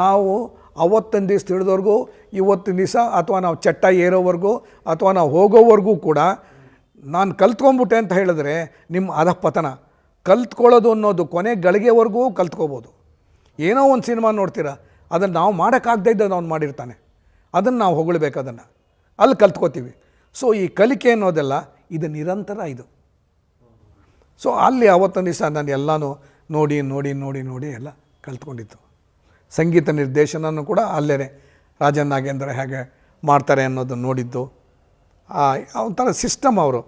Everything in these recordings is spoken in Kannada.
ನಾವು ಅವತ್ತೊಂದು ದಿವಸ ತಿಳಿದವ್ರಿಗೂ ಇವತ್ತಿನ ದಿವಸ ಅಥವಾ ನಾವು ಚಟ್ಟ ಏರೋವರೆಗೂ ಅಥವಾ ನಾವು ಹೋಗೋವರೆಗೂ ಕೂಡ ನಾನು ಕಲ್ತ್ಕೊಂಬಿಟ್ಟೆ ಅಂತ ಹೇಳಿದ್ರೆ ನಿಮ್ಮ ಅಧಃಪತನ. ಕಲ್ತ್ಕೊಳ್ಳೋದು ಅನ್ನೋದು ಕೊನೆ ಗಳಿಗೆವರೆಗೂ ಕಲ್ತ್ಕೋಬೋದು. ಏನೋ ಒಂದು ಸಿನಿಮಾ ನೋಡ್ತೀರಾ, ಅದನ್ನು ನಾವು ಮಾಡೋಕ್ಕಾಗದೇ ಇದ್ದದ್ದು ಅವ್ನು ಮಾಡಿರ್ತಾನೆ, ಅದನ್ನು ನಾವು ಹೊಗಳ್ಬೇಕು, ಅದನ್ನು ಅಲ್ಲಿ ಕಲ್ತ್ಕೋತೀವಿ. ಸೊ ಈ ಕಲಿಕೆ ಅನ್ನೋದೆಲ್ಲ ಇದು ನಿರಂತರ ಇದು. ಸೊ ಅಲ್ಲಿ ಅವತ್ತೊಂದು ದಿವಸ ನಾನು ಎಲ್ಲನೂ ನೋಡಿ ನೋಡಿ ನೋಡಿ ನೋಡಿ ಎಲ್ಲ ಕಲ್ತ್ಕೊಂಡಿತ್ತು. ಸಂಗೀತ ನಿರ್ದೇಶನನೂ ಕೂಡ ಅಲ್ಲೇ ರಾಜನ್ ನಾಗೇಂದ್ರ ಹೇಗೆ ಮಾಡ್ತಾರೆ ಅನ್ನೋದನ್ನು ನೋಡಿದ್ದು. ಒಂಥರ ಸಿಸ್ಟಮ್ ಅವರು.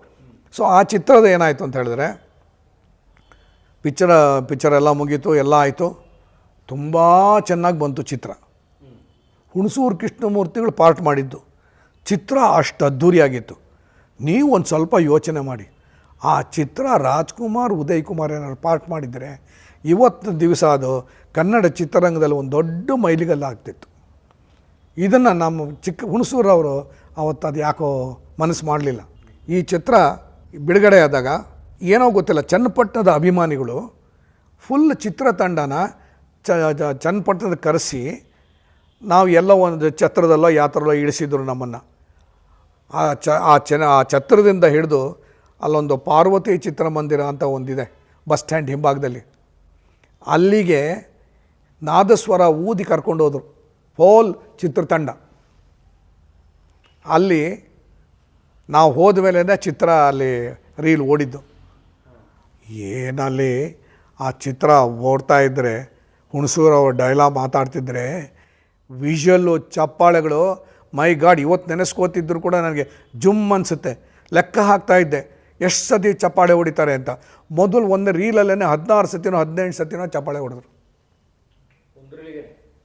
ಸೊ ಆ ಚಿತ್ರದ ಏನಾಯಿತು ಅಂತ ಹೇಳಿದ್ರೆ, ಪಿಕ್ಚರ್ ಎಲ್ಲ ಮುಗೀತು, ಎಲ್ಲ ಆಯಿತು, ತುಂಬ ಚೆನ್ನಾಗಿ ಬಂತು ಚಿತ್ರ. ಹುಣಸೂರು ಕೃಷ್ಣಮೂರ್ತಿಗಳು ಪಾರ್ಟ್ ಮಾಡಿದ್ದು ಚಿತ್ರ ಅಷ್ಟು ಅದ್ಧೂರಿಯಾಗಿತ್ತು. ನೀವು ಒಂದು ಸ್ವಲ್ಪ ಯೋಚನೆ ಮಾಡಿ, ಆ ಚಿತ್ರ ರಾಜ್ಕುಮಾರ್ ಉದಯ್ ಕುಮಾರ್ ಏನಾದ್ರು ಪಾರ್ಟ್ ಮಾಡಿದರೆ ಇವತ್ತು ದಿವಸ ಅದು ಕನ್ನಡ ಚಿತ್ರರಂಗದಲ್ಲಿ ಒಂದು ದೊಡ್ಡ ಮೈಲಿಗಲ್ಲ ಆಗ್ತಿತ್ತು. ಇದನ್ನು ನಮ್ಮ ಹುಣಸೂರವರು ಅವತ್ತು ಅದು ಯಾಕೋ ಮನಸ್ಸು ಮಾಡಲಿಲ್ಲ. ಈ ಚಿತ್ರ ಬಿಡುಗಡೆ ಆದಾಗ ಏನೋ ಗೊತ್ತಿಲ್ಲ, ಚನ್ನಪಟ್ಟಣದ ಅಭಿಮಾನಿಗಳು ಫುಲ್ ಚಿತ್ರತಂಡನ ಚನ್ನಪಟ್ಟಣದ ಕರೆಸಿ ನಾವು ಎಲ್ಲೋ ಒಂದು ಛತ್ರದಲ್ಲೋ ಯಾತ್ರಲ್ಲೋ ಇಳಿಸಿದ್ರು ನಮ್ಮನ್ನು. ಆ ಛತ್ರದಿಂದ ಹಿಡಿದು ಅಲ್ಲೊಂದು ಪಾರ್ವತಿ ಚಿತ್ರಮಂದಿರ ಅಂತ ಒಂದಿದೆ ಬಸ್ ಸ್ಟ್ಯಾಂಡ್ ಹಿಂಭಾಗದಲ್ಲಿ, ಅಲ್ಲಿಗೆ ನಾದಸ್ವರ ಊದಿ ಕರ್ಕೊಂಡು ಹೋದರು ಹೋಲ್ ಚಿತ್ರತಂಡ. ಅಲ್ಲಿ ನಾವು ಹೋದ ಮೇಲೆ ಚಿತ್ರ ಅಲ್ಲಿ ರೀಲ್ ಓಡಿದ್ದು. ಏನಲ್ಲಿ ಆ ಚಿತ್ರ ಓಡ್ತಾ ಇದ್ದರೆ, ಹುಣಸೂರವ್ರ ಡೈಲಾಗ್ ಮಾತಾಡ್ತಿದ್ರೆ, ವಿಷುವಲ್ಲು ಚಪ್ಪಾಳೆಗಳು, ಮೈ ಗಾಡ್, ಇವತ್ತು ನೆನೆಸ್ಕೋತಿದ್ರು ಕೂಡ ನನಗೆ ಜುಮ್ ಅನಿಸುತ್ತೆ. ಲೆಕ್ಕ ಹಾಕ್ತಾಯಿದ್ದೆ ಎಷ್ಟು ಸತಿ ಚಪ್ಪಾಳೆ ಹೊಡಿತಾರೆ ಅಂತ. ಮೊದಲು ಒಂದು ರೀಲಲ್ಲೇ 16 ಸತಿನೋ 18 ಸತಿನೋ ಚಪ್ಪಾಳೆ ಹೊಡೆದ್ರು.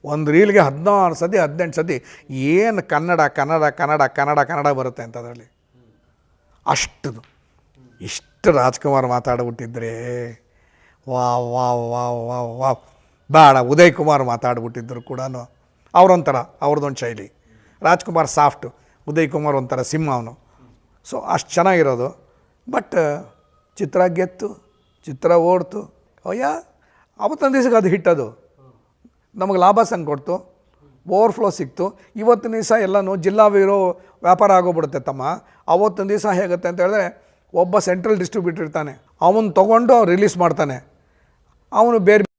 ಒಂದು ರೀಲ್ಗೆ 16 ಸತಿ 18 ಸತಿ. ಏನು ಕನ್ನಡ ಕನ್ನಡ ಕನ್ನಡ ಕನ್ನಡ ಕನ್ನಡ ಬರುತ್ತೆ ಅಂತ ಅದರಲ್ಲಿ. ಅಷ್ಟು ಇಷ್ಟು ರಾಜ್ಕುಮಾರ್ ಮಾತಾಡ್ಬಿಟ್ಟಿದ್ರೆ ವಾ ವಾ ವಾ ವಾ ವಾ ಬೇಡ. ಉದಯ್ ಕುಮಾರ್ ಮಾತಾಡ್ಬಿಟ್ಟಿದ್ರು ಕೂಡ ಅವರೊಂಥರ, ಅವ್ರದ್ದೊಂದು ಶೈಲಿ. ರಾಜ್ಕುಮಾರ್ ಸಾಫ್ಟು, ಉದಯ್ ಕುಮಾರ್ ಒಂಥರ ಸಿಂಹ ಅವನು. ಸೊ ಅಷ್ಟು ಚೆನ್ನಾಗಿರೋದು. ಬಟ್ ಚಿತ್ರ ಗೆತ್ತು, ಚಿತ್ರ ಓಡ್ತು. ಅಯ್ಯ ಅವತ್ತೊಂದು ದಿವಸಕ್ಕೆ ಅದು ಹಿಟ್ಟದು ನಮಗೆ ಲಾಭ ಸಂಗ್ ಕೊಡ್ತು, ಓವರ್ಫ್ಲೋ ಸಿಕ್ತು. ಇವತ್ತಿನ ದಿವಸ ಎಲ್ಲನೂ ಜಿಲ್ಲಾ ವ್ಯಾಪಾರ ಆಗೋಗ್ಬಿಡುತ್ತೆ ತಮ್ಮ. ಅವತ್ತೊಂದು ದಿವಸ ಹೇಗುತ್ತೆ ಅಂತ ಹೇಳಿದ್ರೆ, ಒಬ್ಬ ಸೆಂಟ್ರಲ್ ಡಿಸ್ಟ್ರಿಬ್ಯೂಟರ್ ಇರ್ತಾನೆ, ಅವನು ತೊಗೊಂಡು ರಿಲೀಸ್ ಮಾಡ್ತಾನೆ. ಅವನು ಬೇರೆ